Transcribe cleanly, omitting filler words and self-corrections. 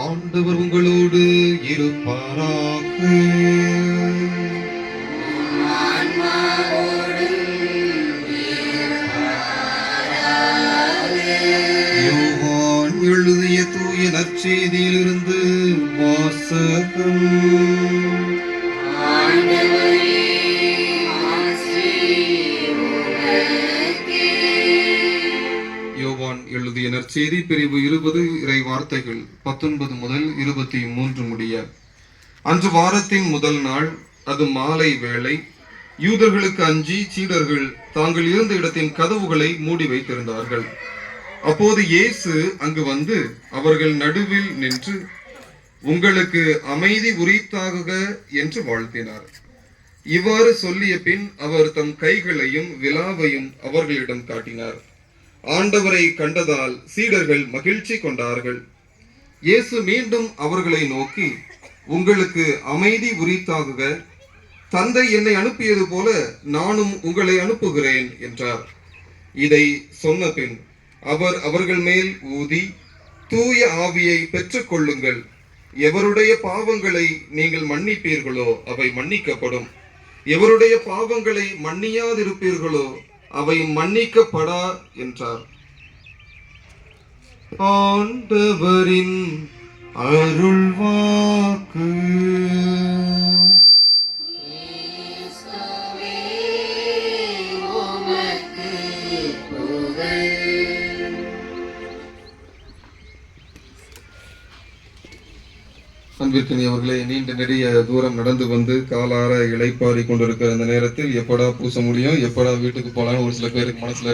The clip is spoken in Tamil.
ஆண்டவர் உங்களோடு இருப்பாராக. யோவான் எழுதிய தூய நற்செய்தியிலிருந்து வாசகம். யோவான் எழுதிய நற்செய்தி பிரிவு 20 இறை வார்த்தைகள் 19 முதல் 23 முடிய. அன்று வாரத்தின் முதல் நாள், அது மாலை வேளை. யூதர்களுக்கு அஞ்சி சீடர்கள் தாங்கள் இருந்த இடத்தின் கதவுகளை மூடி வைத்திருந்தார்கள். அப்போது இயேசு அங்கு வந்து அவர்கள் நடுவில் நின்று, உங்களுக்கு அமைதி உரித்தாகுக என்று வாழ்த்தினார். இவ்வாறு சொல்லிய பின் அவர் தம் கைகளையும் விலாவையும் அவர்களிடம் காட்டினார். ஆண்டவரை கண்டதால் சீடர்கள் மகிழ்ச்சி கொண்டார்கள். இயேசு மீண்டும் அவர்களை நோக்கி, உங்களுக்கு அமைதி உரித்தாகுக. தந்தை என்னை அனுப்பியது போல நானும் உங்களை அனுப்புகிறேன் என்றார். இதை சொன்ன பின் அவர் அவர்கள் மேல் ஊதி, தூய ஆவியை பெற்றுக் கொள்ளுங்கள். எவருடைய பாவங்களை நீங்கள் மன்னிப்பீர்களோ அவை மன்னிக்கப்படும். எவருடைய பாவங்களை மன்னியாதிருப்பீர்களோ அவை மன்னிக்கப்படா என்றார். ஆண்டவரின் அருள்வாக்கு. அன்பிற்கினியவர்களே, நீண்ட நெடிய தூரம் நடந்து வந்து காலார இளைப்பாரி கொண்டிருக்கிற இந்த நேரத்தில் எப்படா பூச முடியும், எப்படா வீட்டுக்கு போலான்னு ஒரு சில பேருக்கு மனசுல